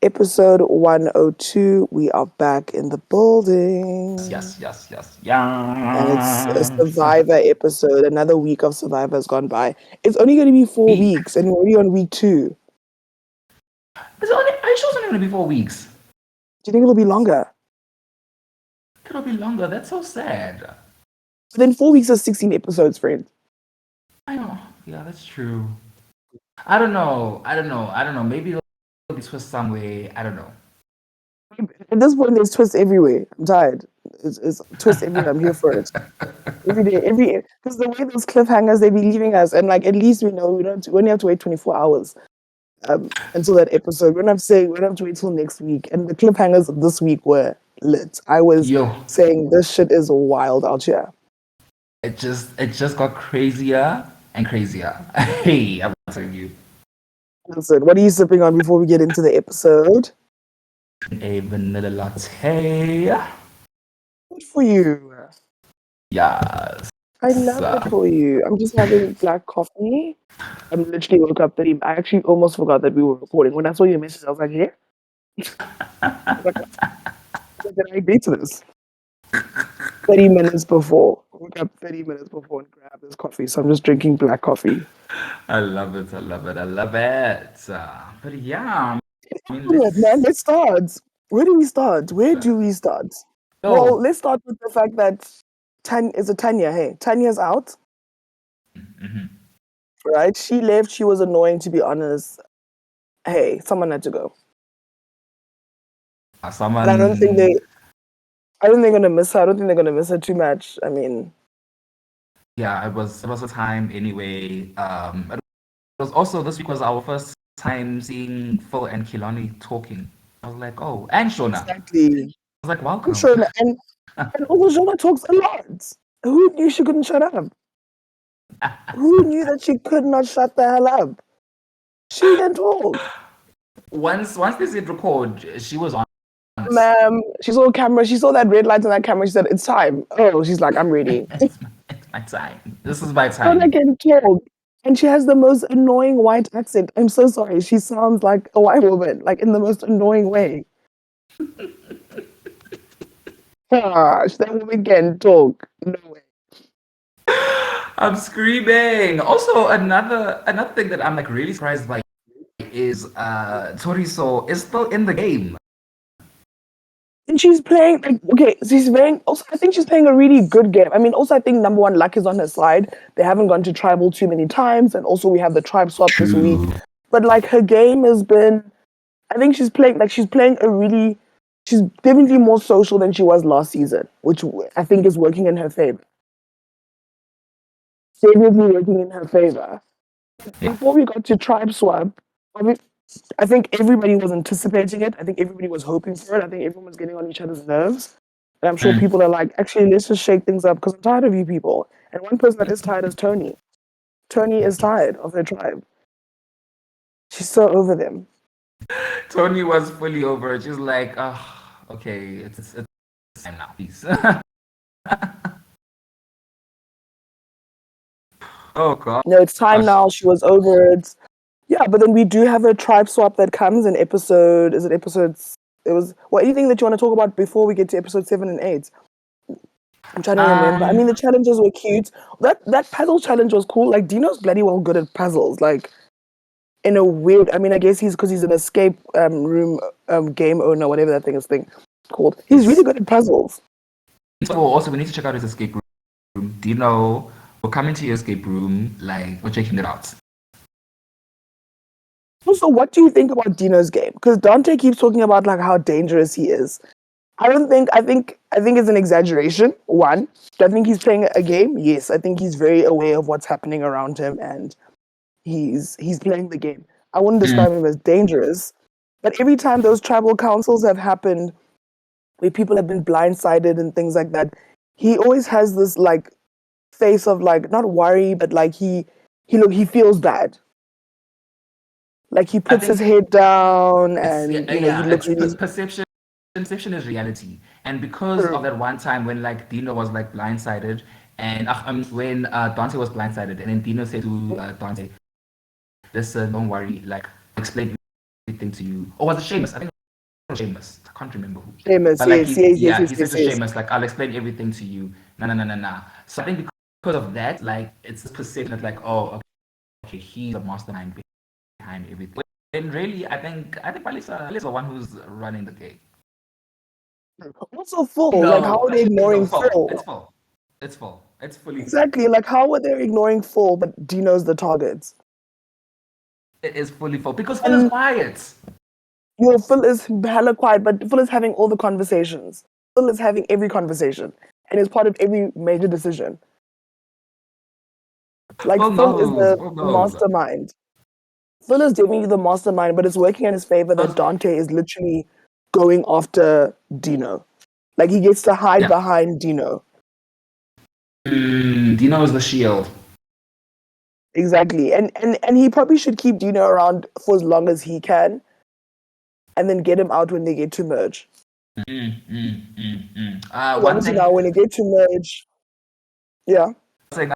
episode 102. We are back in the building. And it's a Yes. Survivor episode. Another week of Survivor has gone by. It's only going to be 4 weeks, and we're already on week 2. Are you sure it's only going to be 4 weeks? Do you think it'll be longer? It'll be longer. That's so sad. But then 4 weeks is 16 episodes, friend. I know. Yeah, that's true. I don't know. Maybe it'll be twist some way. I don't know. At this point, there's twists everywhere. I'm tired. It's twists everywhere. I'm here for it. Every day, because the way those cliffhangers they be leaving us, and like at least we know we only have to wait 24 hours until that episode. We don't have to wait till next week. And the cliffhangers of this week were lit. I was Yo, saying this shit is wild out here. it just got crazier and crazier. Hey, I'm telling you. Listen, what are you sipping on before we get into the episode? A vanilla latte. Good for you. Yes. I love it for you. I'm just having black coffee. I'm literally woke up 30. I actually almost forgot that we were recording. When I saw your message, I was like, yeah. Did I agree to this? 30 minutes before. Woke up 30 minutes before and grabbed this coffee. So I'm just drinking black coffee. I love it. But yeah, I mean, Good, man. Let's start. Where do we start? Well, let's start with the fact that Tanya? Hey, Tanya's out, Mhm. right? She left. She was annoying, to be honest. Hey, someone had to go. And I don't think they're gonna miss her. I don't think they're gonna miss her too much. I mean, Yeah, it was a time anyway. It was also this week was our first time seeing Phil and Kilani talking. I was like, oh, and Shona. exactly. I was like, I'm welcome. sure, and also Jonah talks a lot. Who knew she couldn't shut up? Who knew that she could not shut the hell up? She can talk. Once they said record, she was on it. Ma'am, she saw a camera. She saw that red light on that camera. She said, "It's time." Oh, she's like, "I'm ready." It's my time. This is my Jonah time. can talk, and she has the most annoying white accent. I'm so sorry. She sounds like a white woman, like in the most annoying way. Gosh, that woman can talk. No way. I'm screaming. Also, another thing that I'm like really surprised by is Toriso is still in the game. And she's playing like okay, she's playing also I think she's playing a really good game. I mean, also I think number one, luck is on her side. They haven't gone to tribal too many times, and also we have the tribe swap this week. True. But like her game has been I think she's playing a really she's definitely more social than she was last season, which I think is working in her favor. Definitely working in her favor. Yeah. Before we got to tribe swap, I think everybody was anticipating it. I think everybody was hoping for it. I think everyone was getting on each other's nerves. And I'm sure Mm. people are like, actually, let's just shake things up because I'm tired of you people. And one person that is tired is Tony. Tony is tired of her tribe. She's so over them. Tony was fully over it. She's like, oh, okay, it's time now, please. Oh God. No, it's time now. She was over it. Yeah, but then we do have a tribe swap that comes in episode. Is it episodes? It was. Well, anything that you want to talk about before we get to episode 7 and 8? I'm trying to remember. I mean, the challenges were cute. That puzzle challenge was cool. Like Dino's bloody well good at puzzles. Like in a weird. I mean, I guess because he's an escape room game owner, whatever that thing called. He's really good at puzzles. So also we need to check out his escape room. Do you know we're coming to your escape room, like we're checking it out. Also, what do you think about Dino's game? Because Dante keeps talking about like how dangerous he is. I don't think. I think it's an exaggeration. One, do I think he's playing a game? Yes, I think he's very aware of what's happening around him, and he's playing the game. I wouldn't Mm. describe him as dangerous, but every time those tribal councils have happened, where people have been blindsided and things like that, he always has this like face of like not worry, but like he feels bad. Like he I puts his think head down, it's and he yeah, looks it's really perception. Perception is reality, and because of true. that one time when like Dino was like blindsided, and when Dante was blindsided, and then Dino said to Dante, "Listen, don't worry, like I'll explain everything to you." Or was it Seamus? I think Seamus. I can't remember who. Famous, But like yes, he, yes, yes, yeah, yes, he said yes, to yes. Seamus, like, I'll explain everything to you. No, no, no, no, no. So I think because of that, like, it's this perception that like, oh, okay, he's a mastermind behind everything. And really, I think Palisa is the one who's running the game. Also full. Like, how No, are they actually, no, ignoring full. full? It's full. It's full. It's fully full. Exactly. Like, how are they ignoring full, but Dino's the target? It is fully full because Phil is And quiet. Phil is hella quiet, but Phil is having all the conversations. Phil is having every conversation and is part of every major decision. Like, Phil Phil is knows. the Phil knows. mastermind. Phil is definitely the mastermind, but it's working in his favor that Knows- Dante is literally going after Dino. Like, he gets to hide Yeah. behind Dino. Dino is the shield. Exactly. And he probably should keep Dino around for as long as he can and then get him out when they get to merge. Because One obviously thing now when they get to merge, yeah. I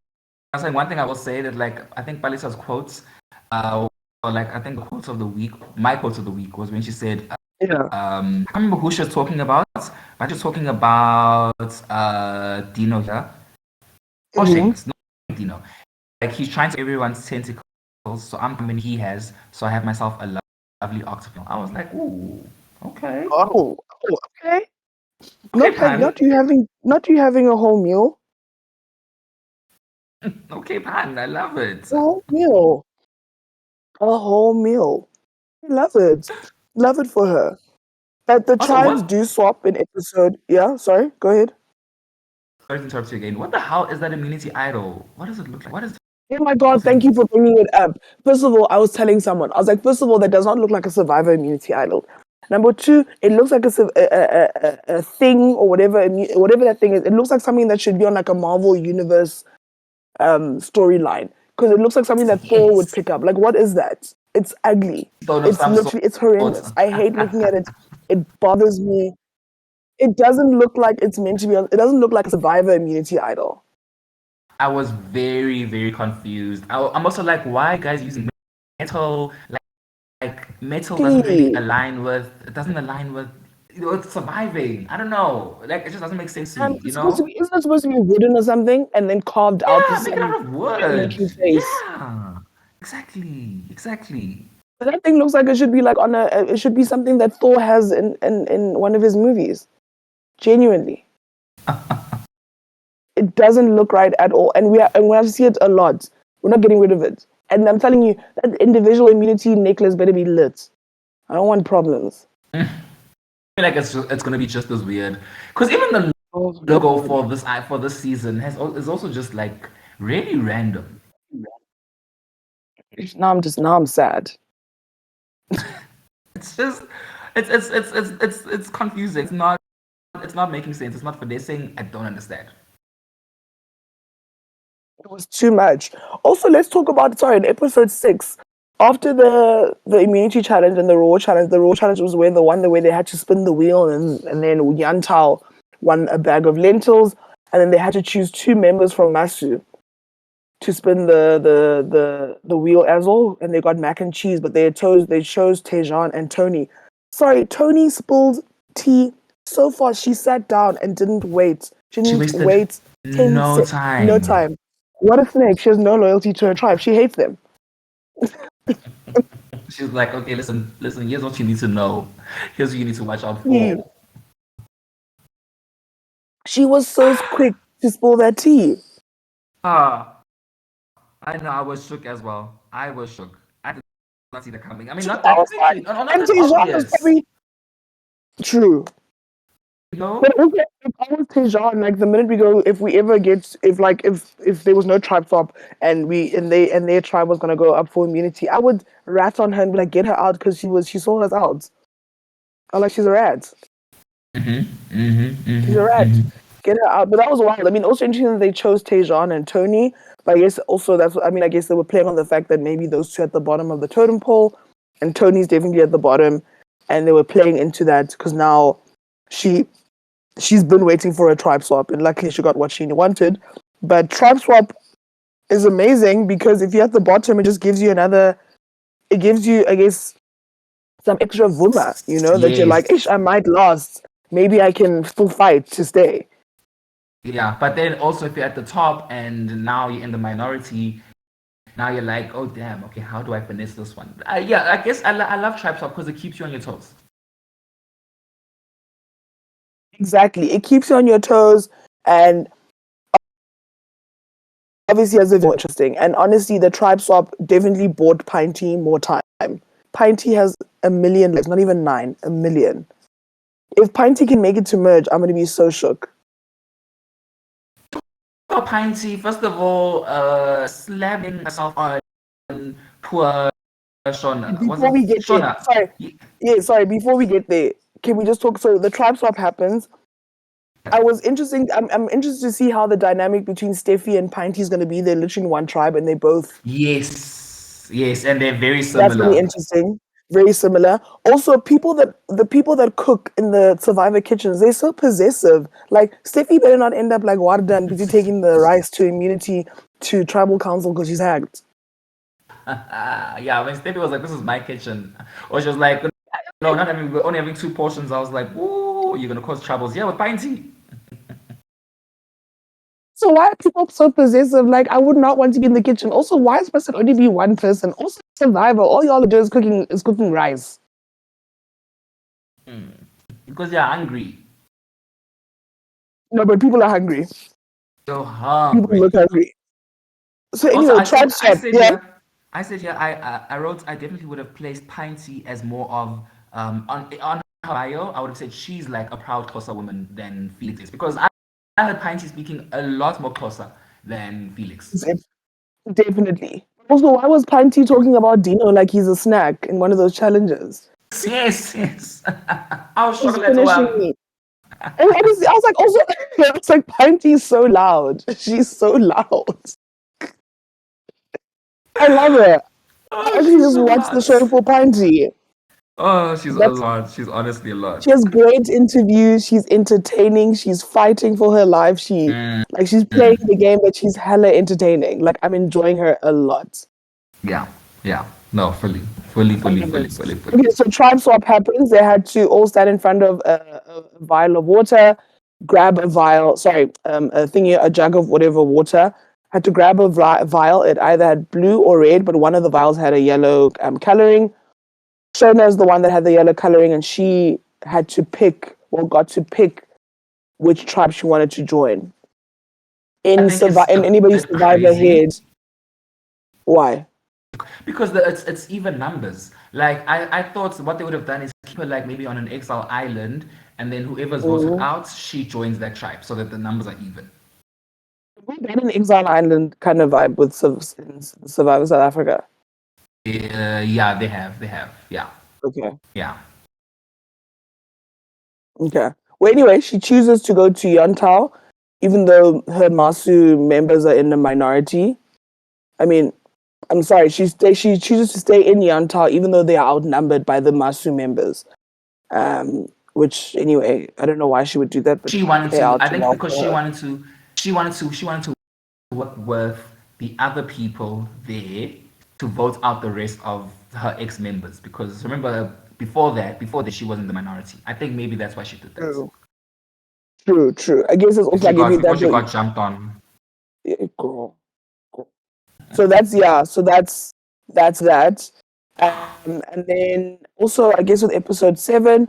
was saying one thing I will say that like I think Palisa's quotes, or like I think the quotes of the week, my quotes of the week was when she said, Yeah. I can't remember who she was talking about, but she was talking about Dino here or Hmm. Seamus, not Dino. Like he's trying to everyone's tentacles, so I'm coming. He has, so I have myself a lovely octopus. I was like, ooh, okay, Oh, okay. okay, pan, Not you having a whole meal. okay, pan. I love it. A whole meal. A whole meal. I love it. Love it for her. But the Also, tribes what? do swap in episode. Yeah, sorry, go ahead. Sorry to interrupt you again. What the hell is that immunity idol? What does it look like? What is Oh my god, what's it? thank you for bringing it up. First of all, I was telling someone, I was like, first of all, that does not look like a survivor immunity idol. Number two, it looks like a thing or whatever, whatever that thing is. It looks like something that should be on like a Marvel Universe storyline because it looks like something that Thor would Yes, pick up. Like, what is that? It's ugly. stone of It's some sort. literally, it's horrendous. I hate looking at it. It bothers me. It doesn't look like it's meant to be. It doesn't look like a survivor immunity idol. I was very, very confused. I'm also like, why are you guys using metal? Like metal doesn't really Exactly. align with. It doesn't align with. It's surviving. I don't know. Like it just doesn't make sense to me. You It's supposed to know? be. Isn't it supposed to be wooden or something, and then carved out with Yeah, make it some out of weird wood. looking face? Yeah, exactly, exactly. But that thing looks like it should be like on a. It should be something that Thor has in one of his movies. Genuinely, it doesn't look right at all, and we have to see it a lot. We're not getting rid of it, and I'm telling you that individual immunity necklace better be lit. I don't want problems. Feel like it's gonna be just as weird. Because even the Oh logo god. for this season is also just like really random. Now I'm sad. It's just it's confusing. It's not making sense. It's not finessing. I don't understand. It was too much. Also, let's talk about sorry in episode 6. After the immunity challenge and the raw challenge was where the way they had to spin the wheel and then Yantao won a bag of lentils and then they had to choose two members from Masu to spin the wheel as well and they got mac and cheese but they chose Tejan and Tony. Sorry, Tony spilled tea so fast she sat down and didn't wait. She She didn't wasted wait 10 no se- no time. time. What a snake. She has no loyalty to her tribe. She hates them. She's like, okay, listen, listen. Here's what you need to know. Here's what you need to watch out She, for. she was so quick to spill that tea. Ah, I know. I was shook as well. I was shook. I did not see that coming. I mean, not I that was quickly. like, No, no, not and that Tejan was obvious. probably true. You know? But okay, if I was Tejan, like the minute we go, if we ever get, if there was no tribe swap and their tribe was gonna go up for immunity, I would rat on her and be like, get her out because she saw us out. I'm like, she's a rat. She's a rat. Mm-hmm. Get her out. But that was wild. I mean, also interesting that they chose Tejan and Tony. But I guess also I mean, I guess they were playing on the fact that maybe those two at the bottom of the totem pole, and Tony's definitely at the bottom, and they were playing into that because now she she's been waiting for a tribe swap, and luckily she got what she wanted. But tribe swap is amazing because if you're at the bottom, it just gives you another. It gives you, I guess, some extra vuma, that you're like, Yes. ish, I might last. Maybe I can still fight to stay. Yeah, but then also if you're at the top and now you're in the minority, now you're like, oh damn, okay, how do I finesse this one? Yeah, I guess I love tribe talk because it keeps you on your toes. Exactly. It keeps you on your toes, and obviously as a more interesting. And honestly, the tribe swap definitely bought Pine Tea more time. Pine Tea has a million likes, not even 9, a million. If Pine Tea can make it to merge, I'm gonna be so shook. Oh, Pinty, first of all, slamming myself on poor Shona. Was Before it we get there, Shona? sorry, yeah, sorry. Before we get there, can we just talk? So the tribe swap happens. I was interesting. I'm interested to see how the dynamic between Steffi and Pine Tea is going to be. They're literally in one tribe, and they both. Yes, yes, and they're very That's going to be similar. interesting. Very similar. Also, the people that cook in the Survivor kitchens, they're so possessive. Like Steffi better not end up like Warda and busy taking the rice to immunity to tribal council because she's hacked. Yeah, when Steffi was like, "This is my kitchen," or she was like, "No, not having, we're only having 2 portions." I was like, "Ooh, you're gonna cause troubles." Yeah, with Pinty. So why are people so possessive? Like I would not want to be in the kitchen. Also, why is supposed to only be one person? Also, Survivor. All y'all are doing is cooking rice. Because they're hungry. No, but people are hungry. So People hungry. look hungry. So Also, anyway, tribe I swap. said Yeah. here, I wrote, I definitely would have placed Pinty as more of, on her bio, I would have said she's like a proud Xhosa woman than Felix is. Because I heard Pinty speaking a lot more Xhosa than Felix. Definitely. Also, why was Panty talking about Dino like he's a snack in one of those challenges? Yes, yes. I was He's shocked at finishing one. me. And honestly, I was like, also, I was like, Panty's so loud. She's so loud. I love her. I Oh, actually she's just a watched the lot. show for Panty. Oh, she's a That's lot. She's honestly a She lot. has great interviews. She's entertaining. She's fighting for her life. Mm, She's playing the game, but she's hella entertaining. Like I'm enjoying her a lot. yeah, yeah. No, fully, fully, I fully, love fully, it. fully, fully. Okay, so tribe swap happens. They had to all stand in front of a vial of water, grab a vial, sorry, a jug of whatever water. Had to grab a vial. It either had blue or red, but one of the vials had a yellow coloring. Shona is the one that had the yellow coloring, and she had to pick, well, got to pick which tribe she wanted to join. I think it's In a anybody's bit survivor crazy head, why? because it's even numbers. Like I thought what they would have done is keep her like maybe on an exile island, and then whoever's voted Mm-hmm. out, she joins that tribe so that the numbers are even. We got an exile island kind of vibe with Survivor South Africa. Yeah, they have, yeah, Okay. yeah. Okay. Well, anyway, she chooses to go to Yontao, even though her Masu members are in the minority. I mean, I'm sorry, she chooses to stay in Yontao, even though they are outnumbered by the Masu members. Which anyway, I don't know why she would do that, but She wanted pay to. out I to think well because for her. she wanted to work with the other people there to vote out the rest of her ex-members. Because remember, before that, she was in the minority. I think maybe that's why she did that. True, true, true. I guess it's also like if you Before that she got jumped on. girl. So that's yeah. So that's that. And then also, I guess with episode 7,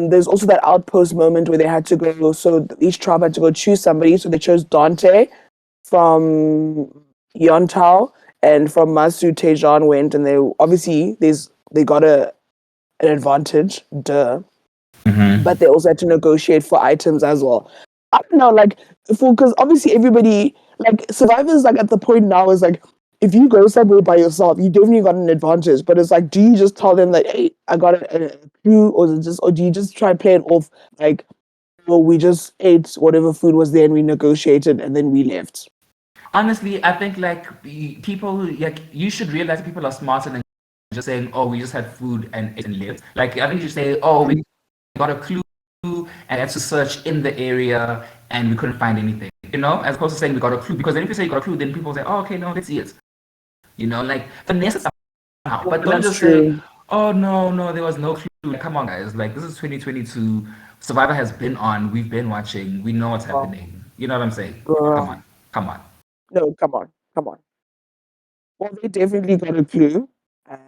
there's also that outpost moment where they had to go. So each tribe had to go choose somebody. So they chose Dante from Yontao, and from Masu Tejan went, and they obviously they got an advantage, duh. But they also had to negotiate for items as well. I don't know, like for because obviously everybody like survivors like at the point now is like if you go somewhere by yourself, you definitely got an advantage. But it's like, do you just tell them that hey, I got a crew, or is it just, or do you just try and play it off like, well, we just ate whatever food was there and we negotiated and then we left. Honestly, I think like people like you should realize people are smarter than just saying, "Oh, we just had food and lived." Like I think you should say, "Oh, we got a clue and had to search in the area and we couldn't find anything." You know, as opposed to saying we got a clue. Because then if you say you got a clue, then people say, "Oh, okay, no, let's see it." You know, like finesse it somehow, but don't That's just say, true. Oh no, no, there was no clue. Like, come on, guys. Like this is 2022. Survivor has been on. We've been watching. We know what's Oh, happening. You know what I'm saying? Come girl. on, come on. No, come on, come on. Well, they definitely got a clue, and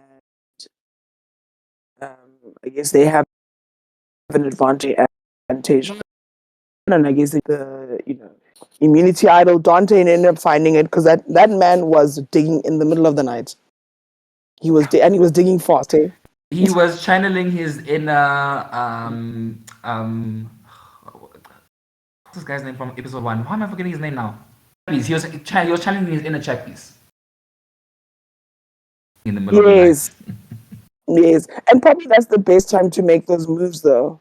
I guess they have an advantage, and I guess the immunity idol Dante ended up finding it because that man was digging in the middle of the night. And he was digging fast, eh? He was channeling his inner what's this guy's name from episode one? Why am I forgetting his name now? He was channeling his inner Chappies in the middle of the night. Yes, yes, and probably that's the best time to make those moves, though.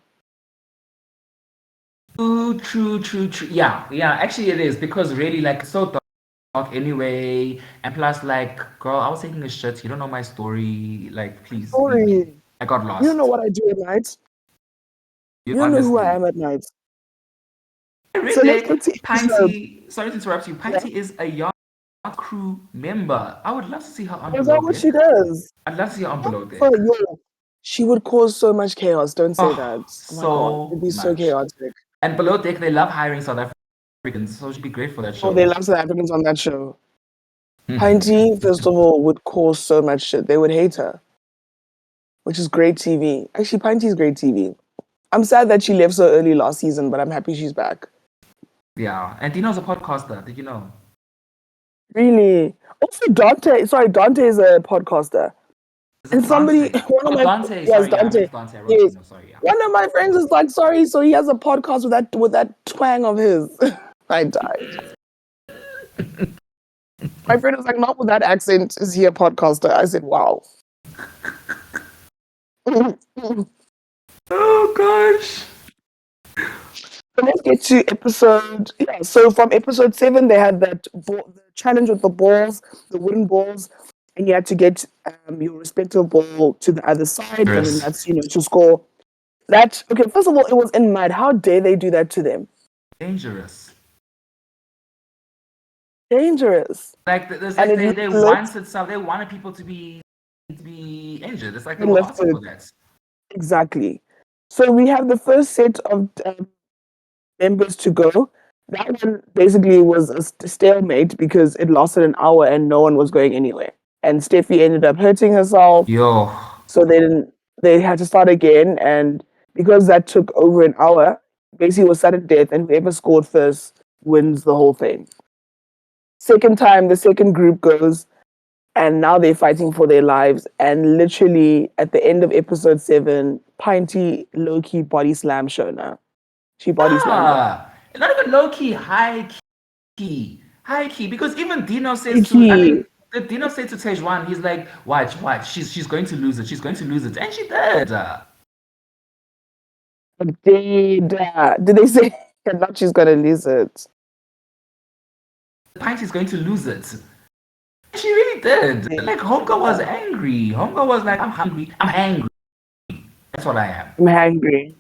True, true, true, true. Yeah, yeah. Actually, it is because really, like, it's so dark anyway. And plus, like, girl, I was taking a shit. You don't know my story. Like, please leave me. Sorry, I got you don't know lost. what I do at night. You You don't know who I honestly. am at night. So let's Really, get to episode. Pinty. Sorry to interrupt you. Yeah, Pinty is a yacht crew member. I would love to see her on is that below what deck. she does? I'd love to see her on below For deck. yo, she would cause so much chaos. Don't say Oh, that. Oh my god, it'd so be so much. chaotic. And below deck, they love hiring South Africans, so she'd be great for that Oh, they show. love South Africans on that show. Pinty, first of all, would cause so much shit. They would hate her, which is great TV. Actually, Pinty's great TV. I'm sad that she left so early last season, but I'm happy she's back. Yeah, and Dino's a podcaster. Did you know? Really. Also, Dante. Sorry, Dante is a podcaster. Is And it somebody, Dante? one of Oh, my Dante. yes, Sorry, yeah, I Dante. meant Dante. I wrote Yes, Dino. Sorry, yeah. one of my friends is like, sorry, so he has a podcast with that twang of his. I died. My friend was like, not with that accent. Is he a podcaster? I said, wow. So Oh gosh. let's get to episode. Yeah, so from episode 7, they had the challenge with the balls, the wooden balls, and you had to get your respective ball to the other side, and then Dangerous. that's to score. That okay. First of all, it was in mud. How dare they do that to them? Dangerous. Dangerous. Like there's And like it they looks wanted some. They wanted people to be injured. It's like they were asking lifted for that. exactly. So we have the first set of members to go. That one basically was a stalemate because it lasted an hour and no one was going anywhere. And Steffi ended up hurting herself, Yo. so they had to start again. And because that took over an hour, basically it was sudden death, and whoever scored first wins the whole thing. Second time, the second group goes, and now they're fighting for their lives. And literally at the end of episode 7, Pinty low key body slam Shona. She body slammed her. Ah, not even low key, high key. Because even Dino says to, I Key. think, Dino said to Tejuan, he's like, watch, she's going to lose it, she's going to lose it, and she did. Did they say not she's gonna lose it? Pint is going to lose it. She really did. Like Honka was angry. Honka was like, I'm hungry. I'm angry. That's what I am. I'm hungry.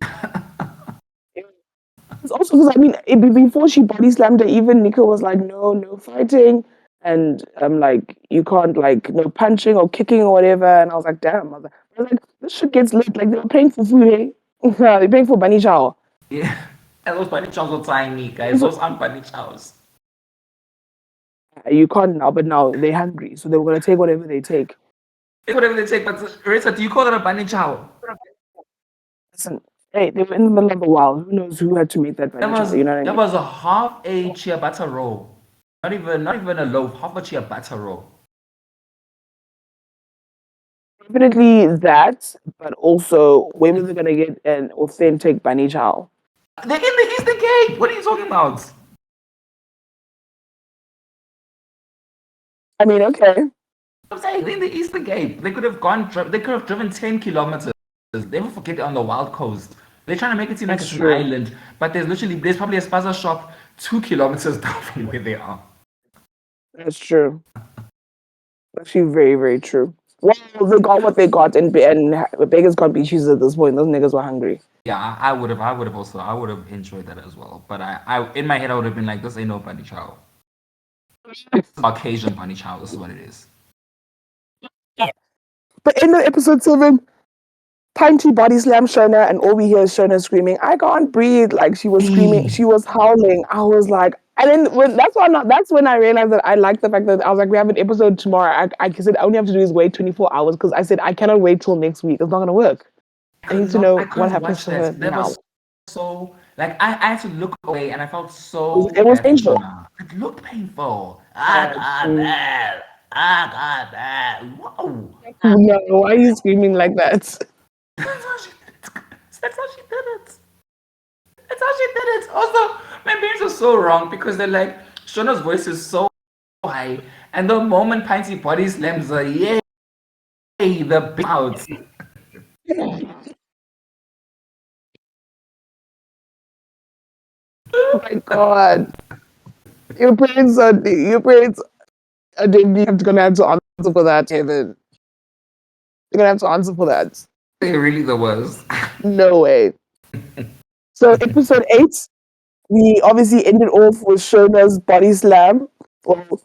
It's also because I mean, before she body slammed her, even Nico was like, "No, no fighting," and I'm like, "You can't like no punching or kicking or whatever." And I was like, "Damn!" I was like, "This shit gets lit." Like they were paying for food, hey? They're paying for bunny chow. Yeah. And those bunny chows were tiny, guys. Those aren't bunny chows. You can't now, but now they're hungry, so they were gonna take whatever they take. Take whatever they take, but Rita, do you call that a bunny chow? Listen, hey, they were in the middle of the wild. Who knows who had to make that That bunny chow? was You know what I that mean? was a half a ciabatta roll. Not even a loaf, half a ciabatta roll. Definitely that, but also where was they gonna get an authentic bunny chow? They're in the Eastern Cape. What are you talking about? I mean, okay, I'm saying they're in the Eastern Cape. They could have gone. They could have driven 10 kilometers. Never forget it on the Wild Coast. They're trying to make it seem like that's it's an true. island, but there's probably a spaza shop 2 kilometers down from where they are. That's true. Actually, very, very true. Well, they got what they got, and beggars can't be choosers at this point. Those niggas were hungry. Yeah, I would have enjoyed that as well. But in my head, I would have been like, this ain't no bunny chow. It's Caucasian bunny chow. This is what it is. But end of episode 7. Pinty body slam Shona, and all we hear is Shona screaming, "I can't breathe!" Like she was screaming, she was howling. I was like, and then that's when I realized that I like the fact that I was like, we have an episode tomorrow. I said I only have to do is wait 24 hours because I said I cannot wait till next week. It's not gonna work. I need to I know what couldn't happens watch to her that. That now. was so like I had to look away, and I felt It so was bad for painful. Shona. It looked painful. I got that. I got that. Whoa. No, why are you screaming like that? That's how she did it. That's how she did it. That's how she did it. Also, my parents are so wrong because they're like, Shona's voice is so high, and the moment Pinty body slams her, yay, the big out. Oh my god. Your parents are gonna have to answer for that, Kevin. You're gonna have to answer for that. They're really the worst. No way. So episode 8, we obviously ended off with Shona's body slam. Well,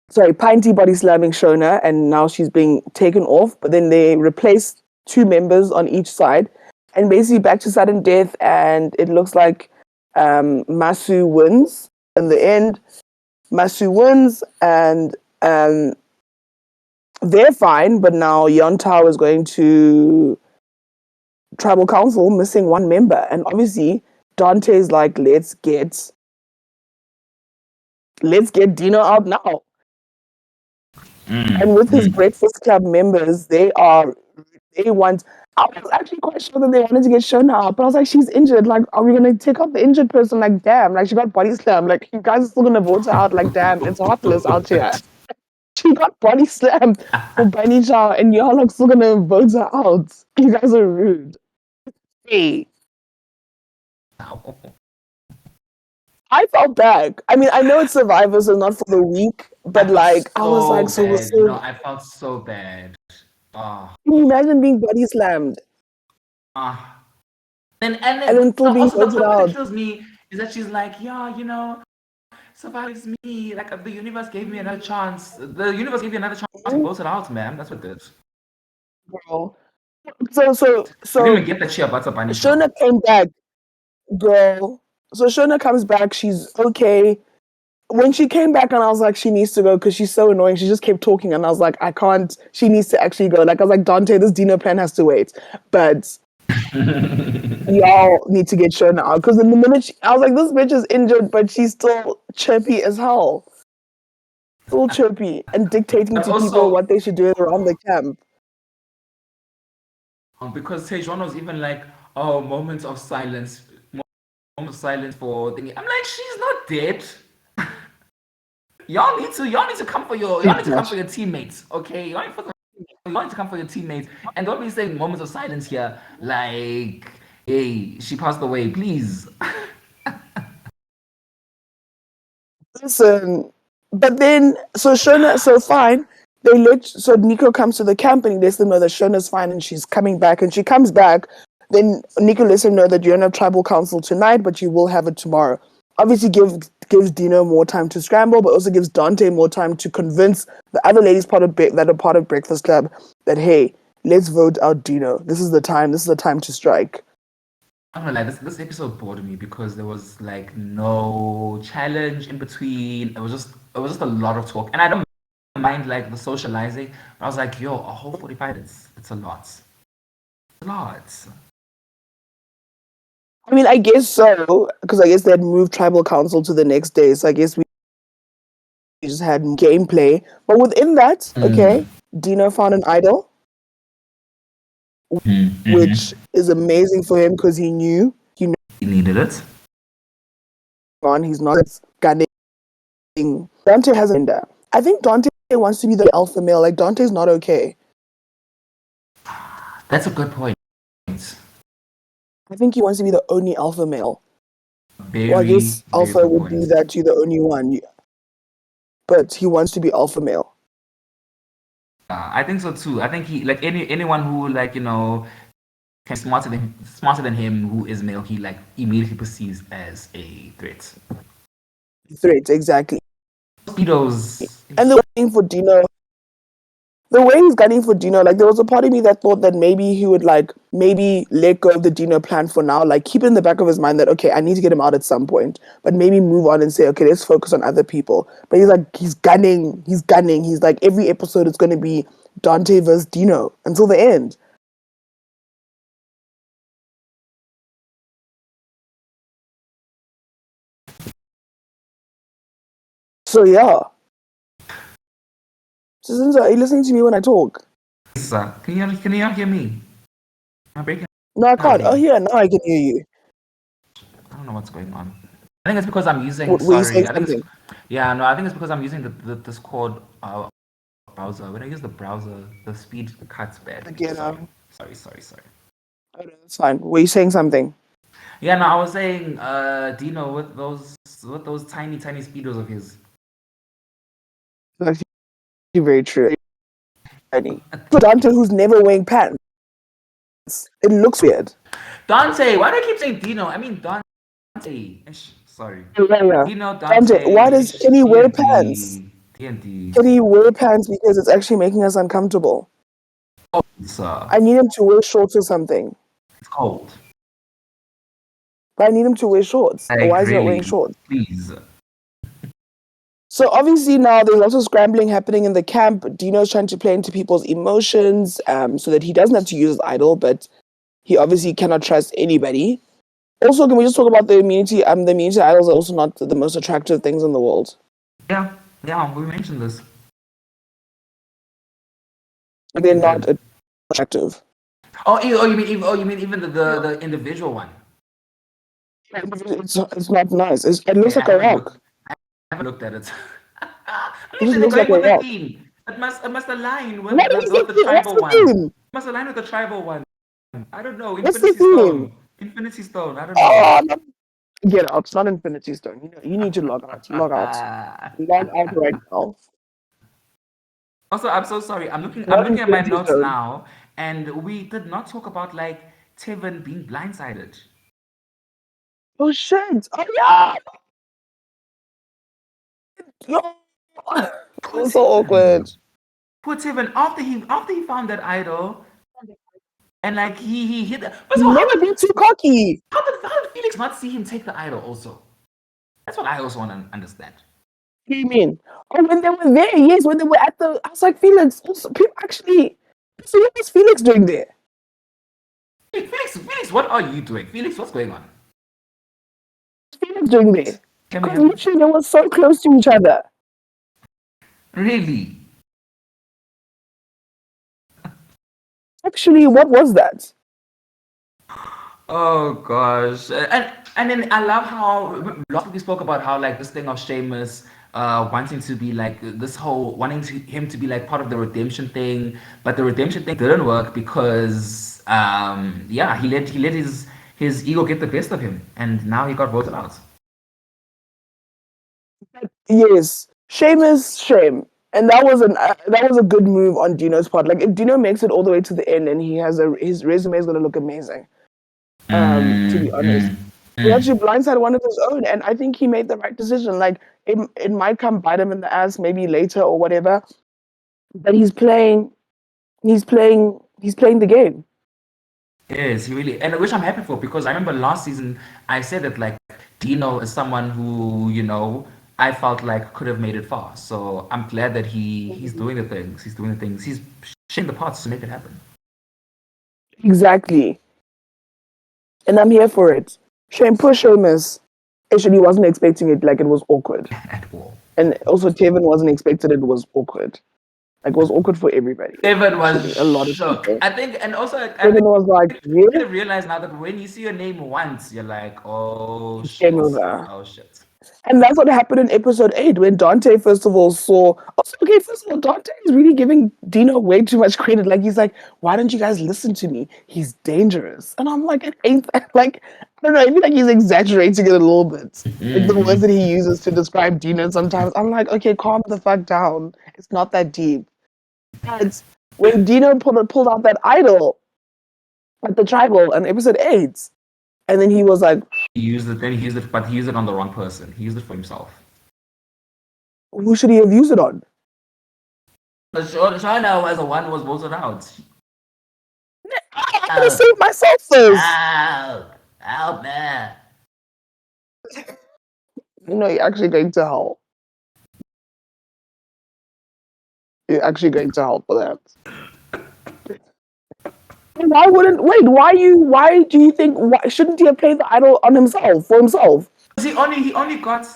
sorry, Pinty body slamming Shona, and now she's being taken off. But then they replaced 2 members on each side, and basically back to sudden death. And it looks like Masu wins in the end. Masu wins, and they're fine. But now Yontao is going to tribal council, missing 1 member, and obviously Dante's like, let's get Dino out now. And with his Breakfast Club members, they want. I was actually quite sure that they wanted to get Shona out, but I was like, she's injured. Like, are we gonna take out the injured person? Like, damn, like she got body slammed. Like, you guys are still gonna vote her out. Like, damn, it's heartless out here. She got body slammed for Bunny Chow, and y'all are still gonna vote her out. You guys are rude. Hey, I felt bad. I mean, I know it's Survivor, so not for the week, I but felt like, I was so like, bad. No, I felt so bad. Oh. can you imagine being body slammed Ah. and And then still being also voted the part that out? kills me is that she's like, yeah, you know, survives me. Like the universe gave me another chance. The universe gave you another chance to vote it out, man. That's what it did. Girl. So so I didn't even so get that she about to bunny chow. Shona came back, girl. So Shona comes back. She's okay. When she came back, and I was like, she needs to go because she's so annoying. She just kept talking, and I was like, I can't. She needs to actually go. Like I was like, Dante, this Dino plan has to wait. But y'all need to get Shona out because in the minute I was like, this bitch is injured, but she's still chirpy as hell. Still chirpy and dictating But to people also, what they should do around the camp. because Tejon was even like, oh, moments of silence for thinking. I'm like, she's not dead. Y'all need to come for y'all need to come for your teammates, okay? Y'all need to come for your teammates, and don't be saying moments of silence here, like, hey, she passed away, please. Listen, but then so fine. So Nico comes to the camp and he lets them know that Shona's fine and she's coming back. And she comes back. Then Nico lets him know that you don't have tribal council tonight, but you will have it tomorrow. Obviously, gives Dino more time to scramble, but also gives Dante more time to convince the other ladies that are part of Breakfast Club that hey, let's vote out Dino. This is the time. This is the time to strike. I'm gonna lie, this episode bored me because there was like no challenge in between. It was just a lot of talk, and I don't mind like the socializing. But I was like, yo, a whole 45 minutes. It's a lot. It's a lot. I mean, I guess so, because I guess they had moved tribal council to the next day. So I guess we just had gameplay. But within that, okay, Dino found an idol, which is amazing for him because he knew He needed it. he's not gunning. Dante has an agenda. I think Dante wants to be the alpha male. Like Dante's not okay. That's a good point. I think he wants to be the only alpha male. Very, Well, I guess very alpha good would be point. that you're the only one, but he wants to be alpha male. I think so too. I think he like anyone who like can smarter than him who is male, he like immediately perceives as a threat. Threat, exactly. Speedos. And the thing for Dino, the way was gunning for Dino. Like there was a part of me that thought that maybe he would like maybe let go of the Dino plan for now, like keep it in the back of his mind that okay, I need to get him out at some point, but maybe move on and say okay, let's focus on other people. But he's gunning, he's gunning. He's like every episode is going to be Dante versus Dino until the end. So yeah, citizens, are you listening to me when I talk? Can you not hear me? I'm breaking No, I up can't. Oh here. yeah, now I can hear you. I don't know what's going on. I think it's because I'm using. Were you saying Sorry, I think it's. something Yeah, no, I think it's because I'm using the Discord browser. When I use the browser, the speed cuts badly. again? Sorry, sorry, sorry, sorry. Oh, no, that's fine. Were you saying something? Yeah, no, I was saying, Dino, with those tiny speedos of his. That's actually very true. Funny. Dante, who's never wearing pants. It looks weird. Dante, why do I keep saying Dino? I mean Dante. Sorry, Yeah, yeah. Dino, Dante, why Dante, does can he D wear and pants? D, D and D. Can he wear pants because it's actually making us uncomfortable? Oh, I need him to wear shorts or something. it's cold. But I need him to wear shorts. Like Why is he not wearing really, shorts? please. So obviously now there's also scrambling happening in the camp. Dino's trying to play into people's emotions, so that he doesn't have to use his idol, but he obviously cannot trust anybody. Also, can we just talk about the immunity? The immunity idols are also not the most attractive things in the world. Yeah, yeah, we mentioned this. I think They're we not did. attractive. You mean even the individual one? It's not nice. It Okay, looks like a rock. I haven't looked at it. It Maybe just they're looks like going a with the rock. theme. It must align What is with the What's tribal the one. theme? It must align with the tribal one. I don't know. What's the Infinity theme? Stone. Infinity Stone. I don't know. Oh, get out. It's not Infinity Stone. You need to log out. Log out. Log out right now. Also, I'm so sorry. I'm Not looking at my Infinity notes Stone. now, and we did not talk about like Tevin being blindsided. Oh shit. Oh yeah. Yo. It Poor was so Tevin. awkward. Poor Tevin. After he found that idol, and like he hit. First of all, Never be too cocky. how did Felix not see him take the idol? Also, that's what I also want to understand. What do you mean? Oh, when they were there, yes, when they were at the, I was like, Felix, also, people actually, so what was Felix doing there? Felix, what are you doing? Felix, what's going on? Felix doing there? Can we Because hear me? literally they were so close to each other. Really? Actually, what was that? Oh gosh, and then I love how last week we spoke about how like this thing of Sheamus wanting to be like this whole him to be like part of the redemption thing, but the redemption thing didn't work because yeah he let his ego get the best of him, and now he got voted out. Yes, shame is shame, and that was a good move on Dino's part. Like if Dino makes it all the way to the end and his resume is gonna look amazing. To be Mm, honest, mm, he mm. actually blindsided one of his own, and I think he made the right decision. Like it might come bite him in the ass maybe later or whatever, but he's playing the game. Yes, he really, and which I'm happy for because I remember last season I said that like Dino is someone who I felt like could have made it far. So I'm glad that he's doing the things. He's doing the things. He's sharing the parts to make it happen. Exactly, and I'm here for it. Shame, poor Seamus. Actually, wasn't expecting it. Like it was awkward, At all. and also Tevin wasn't expected. It was awkward. Like it was awkward for everybody. Everyone was Actually, a lot of shook. people. I think, and also I Tevin think was like, we kind "Yeah, of realize now that when you see your name once, you're like, oh it's shit, game over." oh shit. And that's what happened in episode 8 when Dante, first of all, saw. Also, okay, first of all, Dante is really giving Dino way too much credit. Like, he's like, why don't you guys listen to me? He's dangerous. And I'm like, it ain't that. Like, I don't know. I feel like he's exaggerating it a little bit. Like, the words that he uses to describe Dino sometimes. I'm like, okay, calm the fuck down. It's not that deep. But when Dino pulled out that idol at the tribal in episode 8, and then he was like, He used it, but he used it on the wrong person. He used it for himself. who should he have used it on? Shauna was the one who was voted out. I'm gonna Help! save myself first. Help! Help me! You know, you're actually going to hell. You're actually going to hell for that. Why wouldn't wait? Why you? Why do you think? Why shouldn't he have played the idol on himself for himself? He only got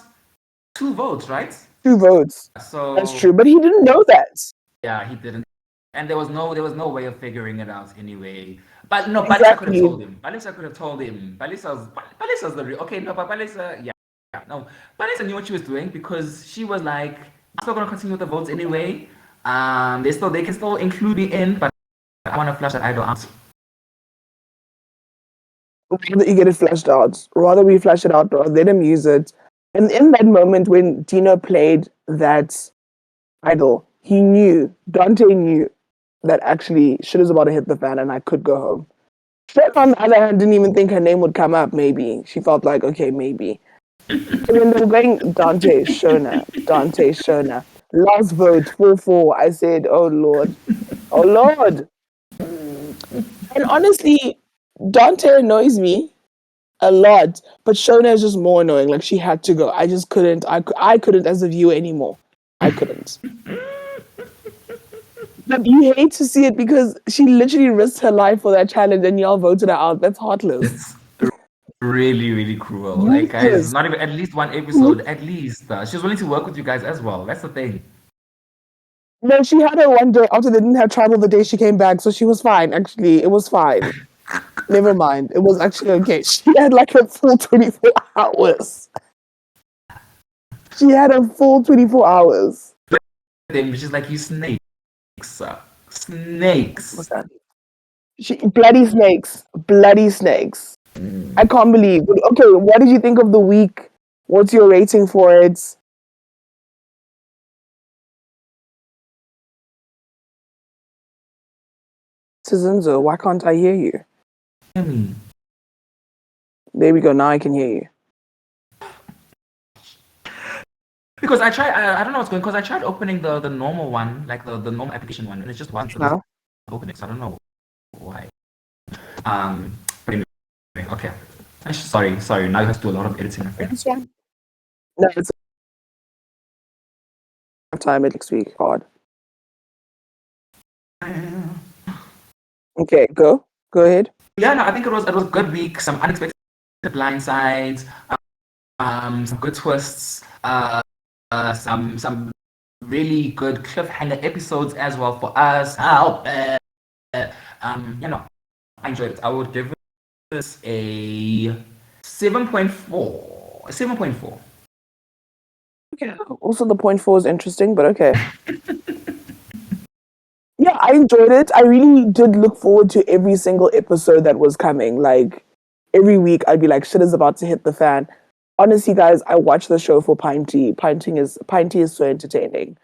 2 votes, right? 2 votes. That's So true, but he didn't know that. yeah, he didn't, and there was no way of figuring it out anyway. But no, Balisa could have Exactly. told him. Balisa could have told him. Balisa's the real. Okay, no, but Balisa, yeah, no, Balisa knew what she was doing because she was like, I'm still gonna continue with the votes anyway. They can still include me in, but I want to flush that idol out. Rather you get it flashed out. Rather we flash it out. Or let him use it. And in that moment when Dino played that idol, he knew. Dante knew that actually shit is about to hit the fan, and I could go home. Fred, on the other hand, didn't even think her name would come up. Maybe she felt like, okay, maybe. And then they were going Dante, Shona. Last vote, 4-4. I said, oh Lord, oh Lord. And honestly, Dante annoys me a lot, but Shona is just more annoying. Like she had to go. I just couldn't. I couldn't as a viewer anymore. I couldn't. But you hate to see it because she literally risked her life for that challenge, and y'all voted her out. That's heartless. It's really, really cruel. Like, guys, Ruthless. not even at least one episode. At least she was willing to work with you guys as well. That's the thing. No, she had her one day after they didn't have tribal the day she came back, so she was fine. Actually, it was fine. Never mind. It was actually okay. She had like a full 24 hours. She had a full 24 hours. She's like, you snakes, snakes. What's that? Bloody snakes. Bloody snakes. I can't believe. Okay, what did you think of the week? What's your rating for it? Tizinzo, why can't I hear you? Hear me. There we go. Now I can hear you. Because I tried, I don't know what's going. Because I tried opening the normal one, like the normal application one, and it just wasn't. It wasn't Now? opening. So I don't know why. But anyway, okay. Sorry. Now you have to do a lot of editing, my friend. It's fine. No, it's time next week. Hard. Okay, go. Go ahead. Yeah, no, I think it was a good week. Some unexpected blindsides, some good twists, some really good cliffhanger episodes as well for us. You know, I enjoyed it. I would give this a 7.4. 7.4. Okay. Also, the point four is interesting, but okay. Yeah, I enjoyed it. I really did look forward to every single episode that was coming. Like every week, I'd be like, "Shit is about to hit the fan." Honestly, guys, I watch the show for Pine Tea. Pine Tea is so entertaining.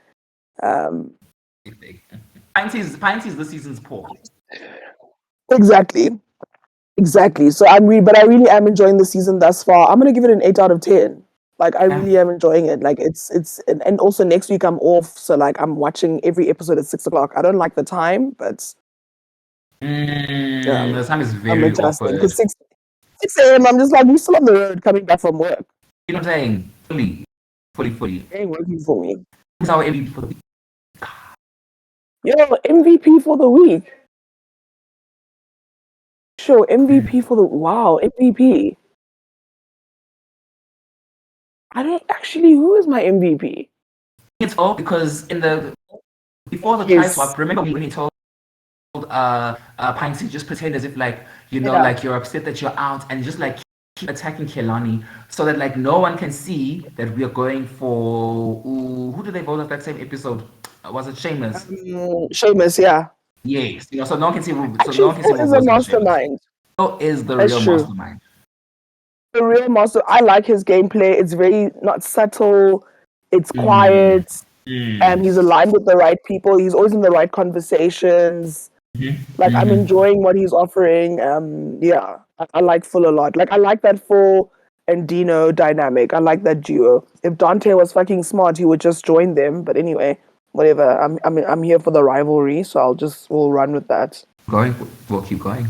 Um, Pine Tea is the season's poor. exactly, exactly. So but I really am enjoying the season thus far. I'm gonna give it an 8 out of 10. Like I Yeah. really am enjoying it. Like and also next week I'm off, so like I'm watching every episode at 6 o'clock. I don't like the time, but The time is I'm very adjusting awkward. because 6 a.m. I'm just like we still on the road coming back from work. You know what I'm saying? Fully. It ain't working for me. Who's our MVP for the week? Yo, MVP for the week. Sure, MVP for the wow MVP. I don't actually. Who is my MVP? It's all because before the try Yes. swap, remember when he told Pine to just pretend as if like Yeah. like you're upset that you're out and just like keep attacking Kelani so that like no one can see that we are going for who did they vote at that same episode? Was it Seamus? Seamus, yeah. Yes, so no one can see Actually, Phil we're is a voting for Seamus. mastermind. Phil is the That's real true. mastermind. The real master. I like his gameplay. It's very not subtle. It's Mm, quiet. He's mm, aligned with the right people. He's always in the right conversations. Like I'm mm-hmm. enjoying what he's offering. Yeah, I like Phil a lot. Like I like that Phil and Dino dynamic. I like that duo. If Dante was fucking smart, he would just join them. But anyway, whatever. I'm here for the rivalry, so we'll run with that. Going, we'll keep going.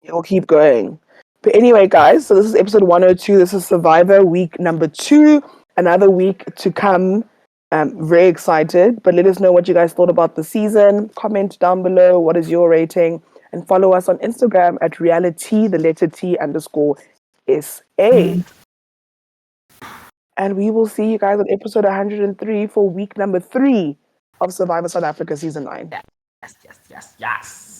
We'll keep going. But anyway, guys, so this is episode 102. This is Survivor week number 2. Another week to come. Very excited. But let us know what you guys thought about the season. Comment down below. What is your rating? And follow us on Instagram at Reali-Tea, the letter T _ SA. And we will see you guys on episode 103 for week number 3 of Survivor South Africa season 9. Yes, yes, yes, yes.